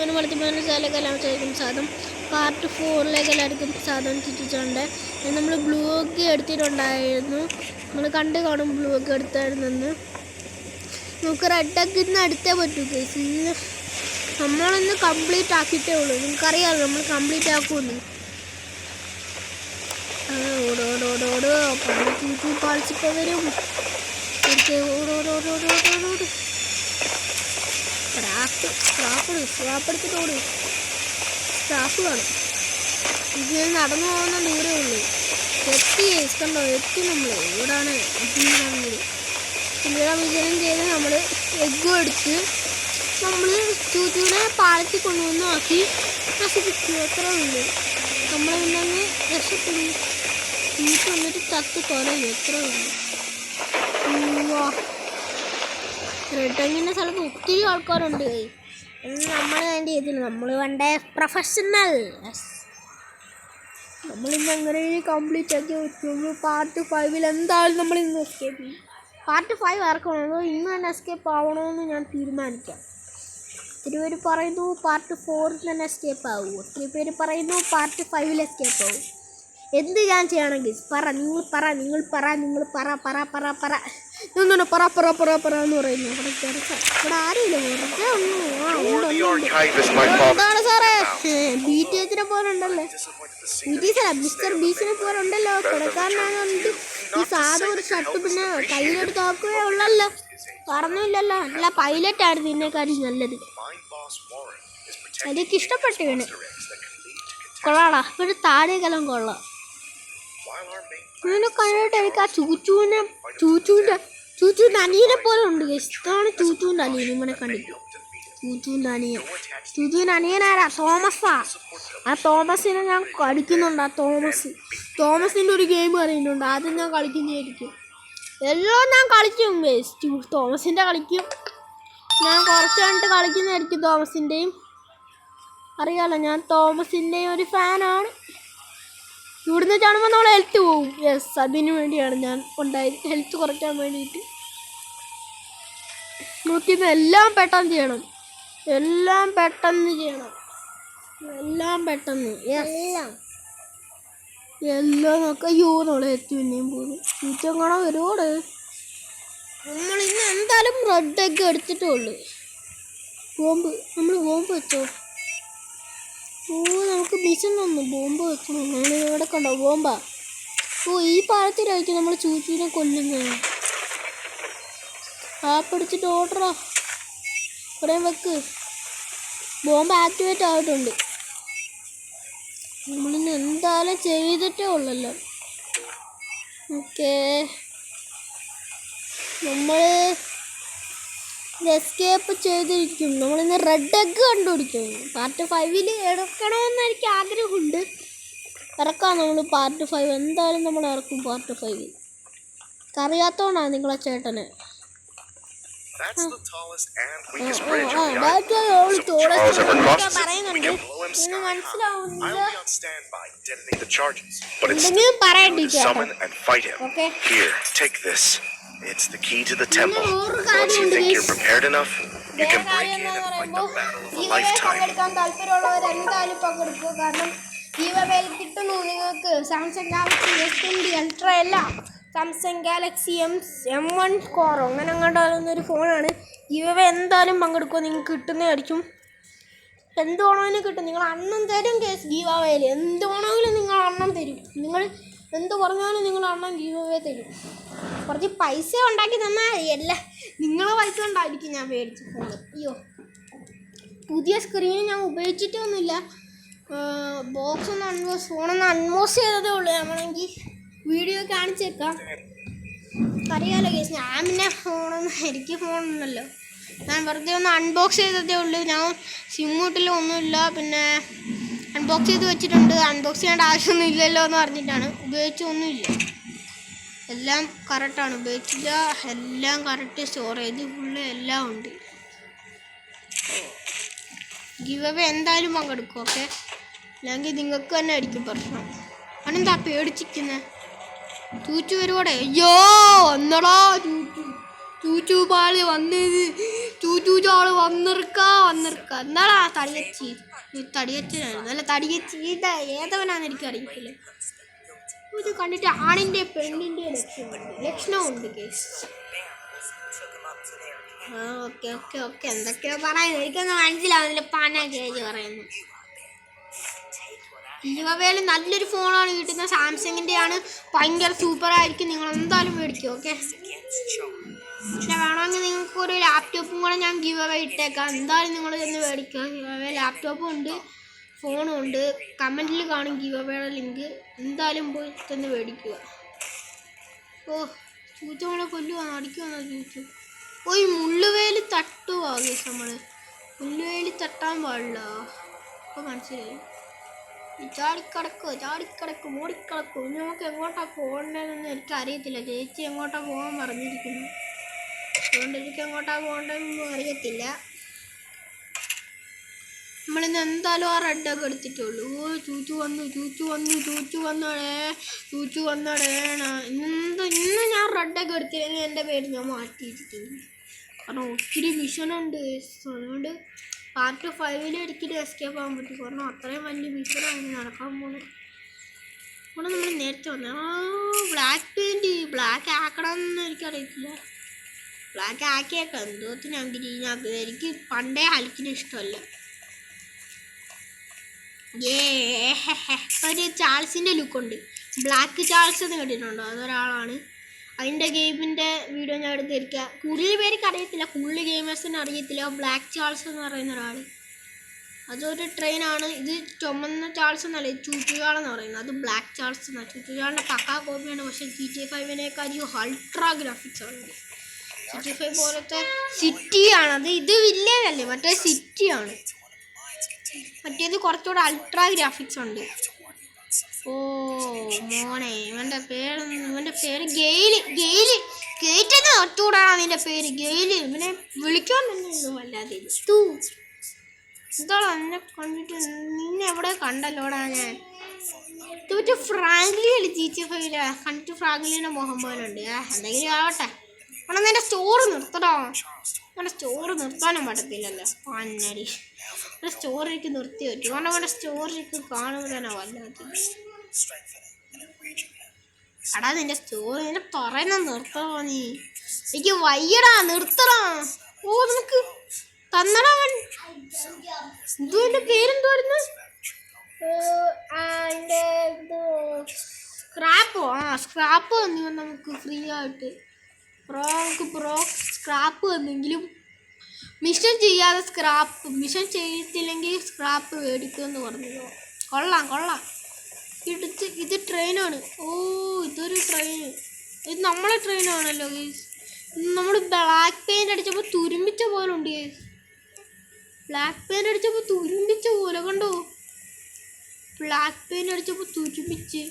പിന്നെ മൾട്ടിപ്ലാനറ്റ്സിലേക്കെല്ലാം ചോദിക്കും സാധനം പാർട്ട് 4 എല്ലാവർക്കും സാധനം ചുറ്റിച്ചുണ്ട്. നമ്മൾ ബ്ലൂ ഒക്കെ എടുത്തിട്ടുണ്ടായിരുന്നു. നമ്മൾ കണ്ട് കാണും ബ്ലൂ ഒക്കെ എടുത്തായിരുന്നെന്ന്. നമുക്ക് റെഡൊക്കെ ഇന്ന് അടുത്തേ പറ്റൂ ഗൈസ്. ഇന്ന് നമ്മളൊന്ന് കംപ്ലീറ്റ് ആക്കിയിട്ടേ ഉള്ളൂ. നിങ്ങൾക്കറിയാമല്ലോ നമ്മൾ കംപ്ലീറ്റ് ആക്കുമെന്ന്. ഓടോടോടോടോ ചൂച്ചു പാളിച്ചിപ്പോൾ വരും. ഓടോടോടോടോടോട് സ്ക്രാപ്പെടുത്തിട്ടോട് സ്ക്രാപ്പ് കാണും. ഇത് നടന്നു പോകുന്ന ദൂരേ ഉള്ളൂ. എത്തി കണ്ടോ, എത്തി നമ്മൾ ഇവിടാണ്. ഇവിടെ വിജയം ചെയ്ത് നമ്മൾ എഗ്ഗും എടുത്ത് നമ്മൾ ചൂച്ചുവിനെ പാലത്തിൽ കൊണ്ടുവന്ന് ആക്കി നശിപ്പിച്ചു. എത്ര ഉണ്ട് നമ്മൾ പിന്നെ രക്ഷപ്പെടും. ചൂച്ച് വന്നിട്ട് ചത്ത് കുറയും. എത്ര ഉണ്ട് റെഡങ്ങിൻ്റെ സ്ഥലത്ത് ഒത്തിരി ആൾക്കാരുണ്ട്. നമ്മൾ അതിൻ്റെ ചെയ്തില്ല. നമ്മൾ വേണ്ട പ്രൊഫഷണൽ. നമ്മളിന്ന് അങ്ങനെ കംപ്ലീറ്റ് ആക്കി വെച്ചു. നമ്മൾ പാർട്ട് 5 എന്തായാലും നമ്മൾ ഇന്ന് എസ്കേപ്പ് ചെയ്യും. പാർട്ട് 5 ഇറക്കണമെന്നോ ഇന്ന് തന്നെ എസ്കേപ്പ് ആവണമെന്ന് ഞാൻ തീരുമാനിക്കാം. ഒത്തിരി പേര് പറയുന്നു പാർട്ട് 4 തന്നെ എസ്കേപ്പ് ആവും. ഒത്തിരി പേര് പറയുന്നു പാർട്ട് 5 എസ്കേപ്പ് ആവും. എന്ത് ഞാൻ ചെയ്യണമെങ്കിൽ പറ, നിങ്ങൾ പറ എന്ന് പറയുന്നു. ഇവിടെ ആരുമില്ല. എന്താണ് സാറേ BTHനെ പോലെ ഉണ്ടല്ലേ? മിസ്റ്റർ ബീച്ചിനെ പോലെ ഉണ്ടല്ലോ. കിടക്കാരനാണെന്നിട്ട് ഈ സാധനം ഒരു ഷർട്ട് പിന്നെ കയ്യിലെടുത്ത് നോക്കുകയേ ഉള്ളല്ലോ. പറഞ്ഞില്ലല്ലോ. അല്ല പൈലറ്റായിരുന്നു ഇതിനെക്കാട്ടും നല്ലത്. എനിക്ക് ഇഷ്ടപ്പെട്ടു വീണ്. കൊള്ളാടാ. ഇവിടെ താഴേക്കെല്ലാം കൊള്ളാം. അങ്ങനെ കഴിഞ്ഞിട്ട് എനിക്ക് ആ ചൂച്ചുവിൻ്റെ അനിയനെ പോലെ ഉണ്ട്. ഇഷ്ടമാണ് ചൂച്ചുവിൻ്റെ അനിയൻ. ഇവനെ കണ്ടിട്ട് ചൂച്ചുവിൻ്റെ അനിയനാരാ? തോമസാ. ആ തോമസിനെ ഞാൻ കളിക്കുന്നുണ്ട്. ആ തോമസിൻ്റെ ഒരു ഗെയിം അറിയുന്നുണ്ട്. ആദ്യം ഞാൻ കളിക്കുന്നതായിരിക്കും. എല്ലാം ഞാൻ കളിക്കും. തോമസിൻ്റെ കളിക്കും. ഞാൻ കുറച്ച് കണ്ടിട്ട് കളിക്കുന്നതായിരിക്കും. തോമസിൻ്റെയും അറിയാമല്ലോ. ഞാൻ തോമസിൻ്റെയും ഒരു ഫാനാണ്. ഇവിടുന്ന് കാണുമ്പോൾ നമ്മൾ ഹെൽത്ത് പോവും. യെസ്, അതിന് വേണ്ടിയാണ് ഞാൻ ഉണ്ടായത്. ഹെൽത്ത് കുറയ്ക്കാൻ വേണ്ടിയിട്ട് നോക്കിന്ന് എല്ലാം പെട്ടെന്ന് ചെയ്യണം. എല്ലാം പെട്ടെന്ന് നോക്കാം. അയ്യോ നമ്മൾ ഹെൽത്ത് പിന്നെയും പോകുന്നു. ചൂറ്റങ്ങാണോ വരുവോട്. നമ്മളിന്ന് എന്തായാലും റെഡ് എഗ്ഗ് എടുത്തിട്ടേ ഉള്ളു. നമ്മൾ ബോംബ് വെച്ചോ. നമുക്ക് മിഷൻ തന്നു. ബോംബ് വെക്കണം. നമ്മൾ ഇവിടെ കണ്ടോ ബോംബാ. ഈ പാലത്തിലായിരിക്കും നമ്മൾ ചൂച്ചുവിനെ കൊല്ലുന്നത്. പിടിച്ചിട്ട് ഓർഡറാ. ഇവിടെ വെക്ക്. ബോംബ് ആക്ടിവേറ്റ് ആയിട്ടുണ്ട്. നമ്മളിന്ന് എന്തായാലും ചെയ്തിട്ടേ ഉള്ളല്ലോ. ഓക്കേ, നമ്മൾ എസ്കേപ്പ് ചെയ്തിരിക്കും. നമ്മളിന്ന് റെഡ് എഗ്ഗ് കണ്ടുപിടിക്കും. പാർട്ട് 5 ഇറക്കണമെന്ന് എനിക്ക് ആഗ്രഹമുണ്ട്. ഇറക്കാം നമ്മൾ പാർട്ട് 5. എന്തായാലും നമ്മൾ ഇറക്കും പാർട്ട് 5. അറിയാത്തോണ്ടാണ് നിങ്ങളെ ചേട്ടന്. എന്തെങ്കിലും പറയണ്ടേ? It's the key to the temple. Once you think you're prepared enough, you can break in and fight the battle of a lifetime. എന്തായാലും പങ്കെടുക്കുക. കാരണം ജീവവേൽ കിട്ടുന്നു നിങ്ങൾക്ക്. സാംസങ് ഗാലക്സി S20 അൾട്ര അല്ല, സാംസങ് ഗാലക്സി M1 കോറോ അങ്ങനെ അങ്ങോട്ടൊരു ഫോണാണ്. ജീവവേ എന്തായാലും പങ്കെടുക്കുക. നിങ്ങൾക്ക് കിട്ടുന്നതായിരിക്കും. എന്ത് വേണമെങ്കിലും കിട്ടും. നിങ്ങൾ അണ്ണം തരും കേസ് ജീവവേൽ. എന്ത് വേണമെങ്കിലും നിങ്ങൾ അണ്ണം തരും. നിങ്ങൾ എന്ത് പറഞ്ഞാലും നിങ്ങൾ അണ്ണം ജീവവേ തരും. കുറച്ച് പൈസ ഉണ്ടാക്കി തന്നാൽ എല്ലാം നിങ്ങളെ പൈസ കൊണ്ടായിരിക്കും ഞാൻ മേടിച്ച ഫോൺ. അയ്യോ, പുതിയ സ്ക്രീൻ ഞാൻ ഉപയോഗിച്ചിട്ടൊന്നുമില്ല. ഫോണൊന്ന് അൺബോക്സ് ചെയ്തതേ ഉള്ളൂ. നമ്മളെങ്കിൽ വീഡിയോ കാണിച്ചേക്കാം. അറിയാമല്ലോ കേസ്, ഞാൻ പിന്നെ എനിക്ക് ഫോണുണ്ടല്ലോ. ഞാൻ വെറുതെ ഒന്ന് അൺബോക്സ് ചെയ്തതേ ഉള്ളൂ. ഞാൻ സിമ്മൂട്ടിലും ഒന്നുമില്ല. പിന്നെ അൺബോക്സ് ചെയ്ത് വെച്ചിട്ടുണ്ട്. അൺബോക്സ് ചെയ്യേണ്ട ആവശ്യമൊന്നും ഇല്ലല്ലോ എന്ന് പറഞ്ഞിട്ടാണ്. ഉപയോഗിച്ചൊന്നുമില്ല. എല്ലാം കറക്റ്റാണ്. ഉപയോഗിച്ചില്ല. എല്ലാം കറക്റ്റ്. സ്റ്റോറേജ് ഫുള്ള് എല്ലാം ഉണ്ട്. ഗിവ് അവേ എന്തായാലും പങ്കെടുക്കും. ഓക്കെ, അല്ലെങ്കിൽ നിങ്ങൾക്ക് തന്നെ ആയിരിക്കും പ്രശ്നം. അതെന്താ പേടിച്ചിരിക്കുന്നത്? ചൂച്ചു വരുവോടെ. അയ്യോ വന്നടാ ചൂച്ചു പാളി വന്നത്. ചൂച്ചാള് വന്നിർക്ക എന്താടാ തടിയച്ചി തടിയച്ചനായിരുന്നു അല്ല തടിയച്ചി ഏതവനാന്ന് എനിക്ക് അറിയത്തില്ല. ഇത് കണ്ടിട്ട് ആണിന്റെ പെണ്ണിന്റെ ലക്ഷണമുണ്ട് കേസ്. ഓക്കെ ഓക്കെ ഓക്കെ എന്തൊക്കെയോ പറയുന്നു എനിക്കൊന്നും മനസ്സിലാവുന്നില്ല. പന കേജ് പറയുന്നു. ഇവവേല് നല്ലൊരു ഫോണാണ് കിട്ടുന്നത്. സാംസങ്ങിന്റെ ആണ്. ഭയങ്കര സൂപ്പർ ആയിരിക്കും. നിങ്ങൾ എന്തായാലും മേടിക്കും. ഓക്കെ പിന്നെ വേണമെങ്കിൽ നിങ്ങൾക്ക് ഒരു ലാപ്ടോപ്പും കൂടെ ഞാൻ ഗിവ് അവേ ഇട്ടേക്കാം. എന്തായാലും നിങ്ങൾ ചെന്ന് മേടിക്കുക. ഗിവ് അവേ ലാപ്ടോപ്പും ഉണ്ട് ഫോണും ഉണ്ട്. കമൻറ്റിൽ കാണും ഗിവ് അവേയുടെ ലിങ്ക്. എന്തായാലും പോയി ചെന്ന് മേടിക്കുക. ഓ ചൂച്ച നമ്മളെ കൊല്ലുവാണ് അടിക്കുവാണോ ചൂച്ചു. ഓ ഈ മുള്ളുവേലി തട്ടുവാ കേസ്. നമ്മൾ മുള്ളുവേലി തട്ടാൻ പാടില്ല. അപ്പോൾ മനസ്സിലായി. ചാടിക്കടക്കും ഓടിക്കടക്കും. നമുക്ക് എങ്ങോട്ടാ പോകേണ്ടതെന്ന് എനിക്കറിയത്തില്ല. ചേച്ചി എങ്ങോട്ടാ പോകാൻ പറഞ്ഞിരിക്കുന്നു. അതുകൊണ്ട് എനിക്ക് എങ്ങോട്ടാ പോകേണ്ടതെന്നൊന്നും അറിയത്തില്ല. നമ്മളിന്ന് എന്തായാലും ആ റെഡൊക്കെ എടുത്തിട്ടുള്ളൂ. ഓ ചൂച്ചു വന്നടേണ ഇന്ന് ഞാൻ റെഡൊക്കെ എടുത്തില്ലെങ്കിൽ എൻ്റെ പേര് ഞാൻ മാറ്റിയിരിക്കുന്നു. കാരണം ഒത്തിരി മിഷനുണ്ട്. അതുകൊണ്ട് പാർട്ട് 5 ഒരിക്കലും എസ്കേപ്പ് ആകാൻ പറ്റും. കാരണം അത്രയും വലിയ മിഷനാണ് നടക്കാൻ പോകുന്നത്. അവിടെ നമ്മൾ നേരത്തെ വന്നത് ബ്ലാക്ക് പെയിൻറ്റ് ബ്ലാക്ക് ആക്കണമെന്ന് എനിക്കറിയത്തില്ല. ബ്ലാക്ക് ആക്കിയേക്കാം. എന്തോത്തിന് ഗ്രീനാക്കുക. എനിക്ക് പണ്ടേ ഹൽക്കിന് ഇഷ്ടമല്ല. ഒരു ചാൾസിൻ്റെ ലുക്കുണ്ട്. ബ്ലാക്ക് ചാൾസ് എന്ന് കേട്ടിട്ടുണ്ടോ? അതൊരാളാണ്. അതിൻ്റെ ഗെയിമിൻ്റെ വീഡിയോ ഞാൻ എടുത്തിരിക്കുക. കൂടുതൽ പേർക്ക് അറിയത്തില്ല. കൂടുതൽ ഗെയിമേഴ്സിന് അറിയത്തില്ല. ബ്ലാക്ക് ചാൾസ് എന്ന് പറയുന്ന ഒരാൾ. അതൊരു ട്രെയിനാണ്. ഇത് ചുമന്ന ചാൾസ് എന്നല്ല, ചൂറ്റുചാളെന്ന് പറയുന്നത്. അത് ബ്ലാക്ക് ചാൾസ് എന്നാണ്. ചൂറ്റുചാളിൻ്റെ പക്കാ കോപ്പിയാണ്. പക്ഷേ GTA 5 അൾട്രാ ഗ്രാഫിക്സ് ആണ്. GTA 5 പോലത്തെ സിറ്റിയാണത്. ഇത് വില്ലേജ് അല്ലേ, മറ്റേ സിറ്റിയാണ്. മറ്റേത് കുറച്ചുകൂടെ അൾട്രാ ഗ്രാഫിക്സ് ഉണ്ട്. ഓ മോനെ ഇവൻ്റെ പേര് ഗെയിറ്റെന്ന് ഒത്തുകൂടാണ് നിൻ്റെ പേര് ഗെയില്. ഇവനെ വിളിക്കാൻ തന്നെ വല്ലാതെ എന്താടാ എന്നെ കണ്ടിട്ട് നിന്നെ എവിടെ കണ്ടല്ലോടാ ഞാൻ. ഇത് മറ്റേ ഫ്രാങ്ക്ലി അല്ലേ GTA 5 കണ്ടിട്ട് ഫ്രാങ്ക്ലിൻ്റെ മോഹൻ പോലുണ്ട്. എന്തെങ്കിലും ആവട്ടെ. കാരണം നിൻ്റെ സ്റ്റോറ് നിർത്തടാ. അങ്ങനെ സ്റ്റോറ് നിർത്താനും പറ്റത്തില്ലല്ലോ. പന്നടി എൻ്റെ സ്റ്റോറിക്ക് നിർത്തി പറ്റും. കാരണം അവൻ്റെ സ്റ്റോറിക്ക് കാണുമ്പോൾ തന്നെ വല്ലാത്ത. എടാ നിന്റെ സ്റ്റോറി നിന്റെ പറയുന്ന നിർത്തണോ നീ? എനിക്ക് വയ്യടാ നിർത്തടാ. ഓ നമുക്ക് തന്നടാ അവൻ. എന്തോ എൻ്റെ പേരെന്തോരുന്നു? സ്ക്രാപ്പോ? സ്ക്രാപ്പ് തന്നു നമുക്ക് ഫ്രീ ആയിട്ട്. പ്രോ സ്ക്രാപ്പ് തന്നെങ്കിലും മിഷൻ ചെയ്യാതെ മിഷൻ ചെയ്തില്ലെങ്കിൽ സ്ക്രാപ്പ് മേടിക്കുമെന്ന് പറഞ്ഞല്ലോ. കൊള്ളാം. ഇത് ട്രെയിനാണ്. ഓ ഇതൊരു ട്രെയിൻ. ഇത് നമ്മളെ ട്രെയിനാണല്ലോ ഗൈസ്. നമ്മൾ ബ്ലാക്ക് പെയിൻ്റ് അടിച്ചപ്പോൾ തുരുമ്പിച്ച പോലെ ഉണ്ട് ഗൈസ്. ബ്ലാക്ക് പെയിൻ്റ് അടിച്ചപ്പോൾ തുരുമ്പിച്ച പോലെ കണ്ടോ. ബ്ലാക്ക് പെയിൻ്റ് അടിച്ചപ്പോൾ തുരുമ്പിച്ച്.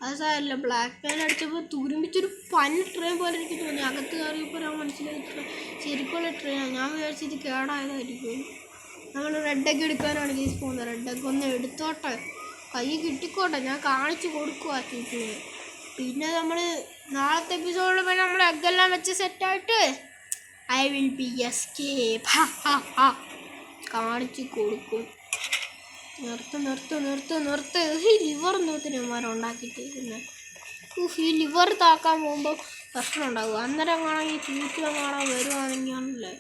അത് സാരമില്ല. ബ്ലാക്ക് പെയിൻ്റ് അടിച്ചപ്പോൾ തുരുമ്പിച്ചൊരു പന്ന ട്രെയിൻ പോലെ എനിക്ക് തോന്നി. അകത്ത് കയറിയപ്പോൾ ഞാൻ മനസ്സിലാക്കി ശരിക്കുള്ള ട്രെയിനാണ്. ഞാൻ വിചാരിച്ചത് കേടായതായിരിക്കും. നമ്മൾ റെഡൊക്കെ എടുക്കാനാണ് ഗൈസ് പോകുന്നത്. റെഡൊക്കെ ഒന്ന് എടുത്തോട്ടെ, കൈ കിട്ടിക്കോട്ടെ. ഞാൻ കാണിച്ചു കൊടുക്കുക ചൂച്ചുവിന്. പിന്നെ നമ്മൾ നാളത്തെ എപ്പിസോഡിൽ പിന്നെ നമ്മൾ എഗ്ഗെല്ലാം വെച്ച് സെറ്റായിട്ട് ഐ വിൽ ബി എസ്കേപ്പ് കാണിച്ചു കൊടുക്കും. നിർത്ത്. ഈ ലിവർ നോത്തിന്മാരുണ്ടാക്കിയിട്ടേക്കുന്നത്. ഈ ലിവർ താക്കാൻ പോകുമ്പോൾ പ്രശ്നം ഉണ്ടാകും. അന്നേരം കാണാൻ ഈ ചൂറ്റിലും കാണാൻ വരുവാണെങ്കിലേ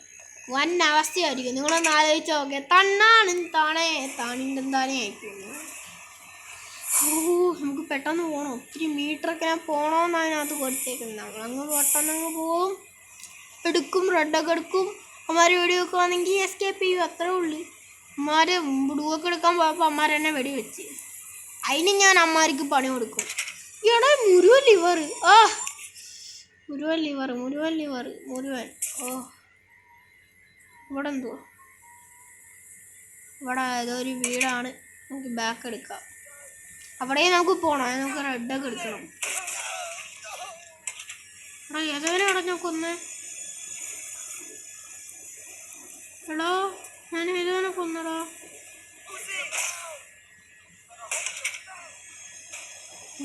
വൻ അവസ്ഥയായിരിക്കും. നിങ്ങളൊന്ന് ആലോചിച്ച് നോക്കെ. താണിൻ്റെ ആയിപ്പോകുന്നു. നമുക്ക് പെട്ടെന്ന് പോകണം. ഒത്തിരി മീറ്ററൊക്കെ ഞാൻ പോകണമെന്ന് അതിനകത്ത് കൊടുത്തേക്കുന്നത്. നമ്മളങ്ങ് പെട്ടെന്നങ്ങ് പോവും, എടുക്കും, റെഡൊക്കെ എടുക്കും. അമ്മമാർ വീഡിയോ വെക്കുവാണെങ്കിൽ എസ്കേപ്പ് ചെയ്യും. അത്രേ ഉള്ളൂ. അമ്മമാർ ബ്ലൂവൊക്കെ എടുക്കാൻ പോയപ്പോൾ അമ്മമാർ എന്നെ വെടിവെച്ച്. അതിന് ഞാൻ അമ്മമാർക്ക് പണി കൊടുക്കും. ഇവിടെ മുഴുവൻ ലിവർ. മുഴുവൻ. ഓ ഇവിടെ എന്തുവാ? ഇവിടെ ഏതോ ഒരു വീടാണ്. നമുക്ക് ബാക്ക് എടുക്കാം. അവിടെ നമുക്ക് പോകണം. നമുക്ക് റെഡൊക്കെ എടുക്കണം. എടാ ഏതവനെ അവിടെ ഞാൻ കൊന്നേ? എടാ ഞാൻ ഏതവനെ കൊന്നടാ?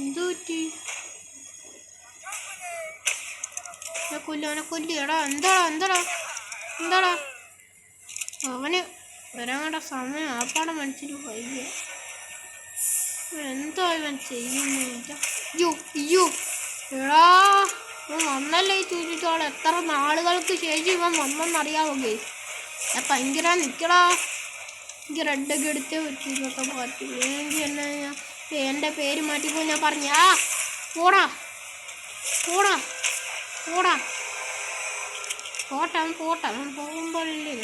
എന്തു പറ്റി? അവനെ കൊല്ലി. എടാ എന്താടാ എന്താടാ അവന് വരാങ്ങടെ സമയം ആപ്പാടെ മനസ്സിൽ വൈകിയ എന്തോ ഇവൻ ചെയ്യുന്നില്ല. അയ്യോ എടാ ഇവൻ വന്നല്ലേ ഈ ചൂറ്റിച്ചോൾ. എത്ര നാളുകൾക്ക് ശേഷം ഇവൻ വന്നെന്നറിയാവോ ഗൈസ്. ഞാൻ ഭയങ്കര നിൽക്കടാ. എനിക്ക് റെഡൊക്കെ എടുത്തേ പറ്റിന്നൊക്കെ പറ്റില്ല. എനിക്ക് എന്നാ എൻ്റെ പേര് മാറ്റിപ്പോ ഞാൻ പറഞ്ഞ പോടാ പോടാ പോടാ പോട്ടെ അവൻ പോകുമ്പോഴല്ലേ.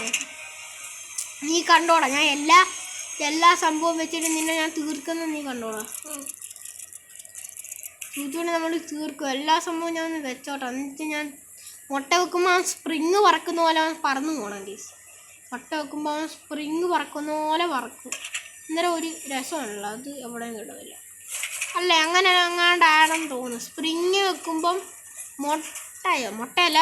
നീ കണ്ടോടാ ഞാൻ എല്ലാ സംഭവം വെച്ചിട്ട് നിന്നെ ഞാൻ തീർക്കുന്ന നീ കണ്ടോടാ. ചൂറ്റുകൊണ്ട് നമ്മൾ തീർക്കും എല്ലാ സംഭവം ഞാൻ ഒന്ന് വെച്ചോട്ടെ. എന്നിട്ട് ഞാൻ മുട്ട വെക്കുമ്പോൾ അവൻ സ്പ്രിങ് പറക്കുന്ന പോലെ അവൻ പറന്നു പോകണം ഗീസ്. മുട്ട വെക്കുമ്പോൾ അവൻ സ്പ്രിങ് പറക്കുന്ന പോലെ പറക്കും. അന്നേരം ഒരു രസമാണല്ലോ. അത് എവിടെയും കിടവില്ല അല്ലേ. അങ്ങനെ അങ്ങാണ്ടാണെന്ന് തോന്നുന്നു. സ്പ്രിങ് വെക്കുമ്പം മുട്ടയല്ല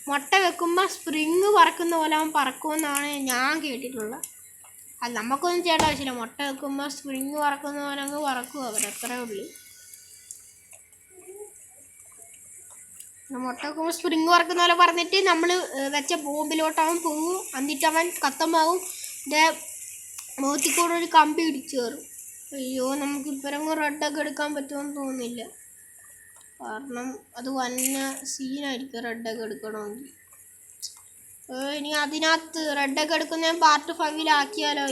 മുട്ട വെക്കുമ്പോൾ സ്പ്രിങ് പറക്കുന്ന പോലെ അവൻ പറക്കുമെന്നാണ് ഞാൻ കേട്ടിട്ടുള്ളത്. അത് നമുക്കൊന്നും ചെയ്യേണ്ട ആവശ്യമില്ല. മുട്ട വെക്കുമ്പോൾ സ്പ്രിങ് പറക്കുന്ന പോലെ അങ്ങ് പറക്കും അവരത്രേ ഉള്ളൂ. മുട്ട വെക്കുമ്പോൾ സ്പ്രിങ് പറക്കുന്ന പോലെ പറഞ്ഞിട്ട് നമ്മൾ വെച്ച ബോംബിലോട്ട് അവൻ പോകും. എന്നിട്ട് അവൻ കത്തമാവും. എൻ്റെ മുഖത്തിൽ കൂടെ ഒരു കമ്പി ഇടിച്ചു കയറും. അയ്യോ നമുക്ക് ഇപ്പറങ്ങ് റെഡൊക്കെ എടുക്കാൻ പറ്റുമെന്ന് തോന്നുന്നില്ല. കാരണം അത് വന്ന സീനായിരിക്കും റെഡൊക്കെ എടുക്കണമെങ്കിൽ. ഇനി അതിനകത്ത് റെഡൊക്കെ എടുക്കുന്ന പാർട്ട് 5-ലാക്കിയാലോ.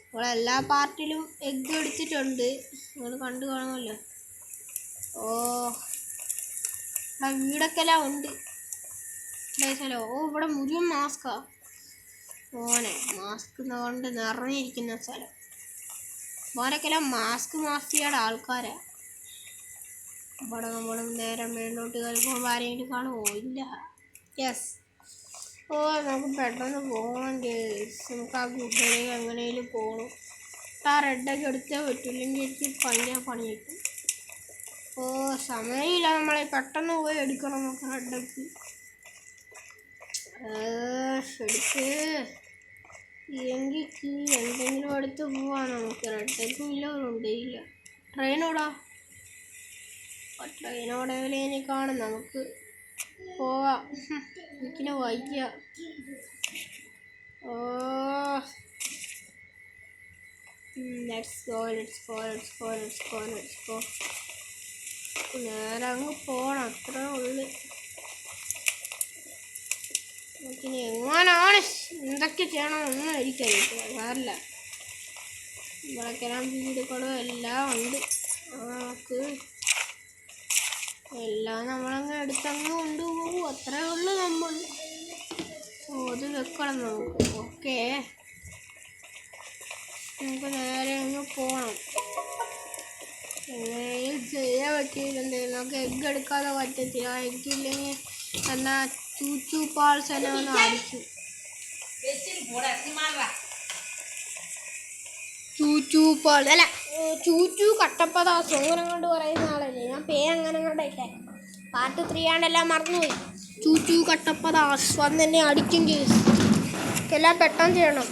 നമ്മളെല്ലാ പാർട്ടിലും എഗ്ഗ് എടുത്തിട്ടുണ്ട്. നിങ്ങൾ കണ്ടു കാണുമല്ലോ. ഇവിടെ വീടൊക്കെ എല്ലാം ഉണ്ട്. ഇവിടെ മുഴുവൻ മാസ്കാ മോനെ. മാസ്ക് കൊണ്ട് നിറഞ്ഞിരിക്കുന്ന സ്ഥലം. മോനൊക്കെല്ലാം മാഫിയയുടെ ആൾക്കാരാ. ഇവിടെ നമ്മൾ നേരെ മേലോട്ട് കളിക്കുമ്പോൾ ആരെങ്കിലും കാണുമോ? ഇല്ല. യെസ്. നമുക്ക് പെട്ടെന്ന് പോകണം ഗേസ്. നമുക്ക് ആ ഗുഹയിലേക്ക് എങ്ങനെയും പോകണം. ആ റെഡൊക്കെ എടുത്തേ പറ്റില്ലെങ്കിൽ എനിക്ക് ഭയങ്കര പണി കിട്ടും. സമയമില്ല. നമ്മളെ പെട്ടെന്ന് പോയി എടുക്കണം നമുക്ക് റെഡൊക്കെ. എടുത്ത് എങ്കിൽ എന്തെങ്കിലും എടുത്ത് പോവാം നമുക്ക്. റെഡൊക്കെ ഇല്ല ഉണ്ടേയില്ല. ട്രെയിനോടാ ട്രെയിനോടെങ്കിലും കാണും. നമുക്ക് പോവാം. എനിക്കിനെ വയ്യ. Let's go. നേരെ അങ്ങ് പോകണം. അത്രേ ഉള്ളു. നമുക്കിനി എങ്ങനെയാണ് എന്തൊക്കെ ചെയ്യണമെന്നൊന്നും എനിക്കറിയില്ല. വേറില്ല. ഇവിടെക്കെല്ലാം വീടുകളും എല്ലാം ഉണ്ട്. നമുക്ക് എല്ലാം നമ്മളങ്ങ് എടുത്തങ്ങ് കൊണ്ടുപോകും. അത്രേ ഉള്ളു. നമ്മൾ അത് വെക്കണം നമുക്ക്. ഓക്കെ നമുക്ക് നേരെ അങ്ങ് പോകണം. എങ്ങനെയും ചെയ്യാൻ പറ്റിയിട്ടുണ്ട്. നമുക്ക് എഗ്ഗ് എടുക്കാതെ പറ്റത്തില്ല. എഗ്ഗില്ലെങ്കിൽ എന്നാൽ ചൂച്ചു പാൾസ് എന്നെ ഒന്ന് അടിക്കും. ചൂച്ചു പാൾ അല്ല ചൂച്ചു കട്ടപ്പദാസ് അങ്ങനെ കൊണ്ട് പറയുന്ന ആളല്ലേ. ഞാൻ അങ്ങനെ കൊണ്ടല്ലേ. പാർട്ട് 3 ആണെല്ലാം മറന്നുപോയി. ചൂച്ചു കട്ടപ്പദാസ് വന്ന് എന്നെ അടിക്കും കേസ്. എല്ലാം പെട്ടെന്ന് ചെയ്യണം.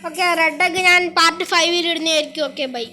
ഓക്കെ റെഡൊക്കെ ഞാൻ പാർട്ട് 5 ഇടുന്നതായിരിക്കും. Okay bye.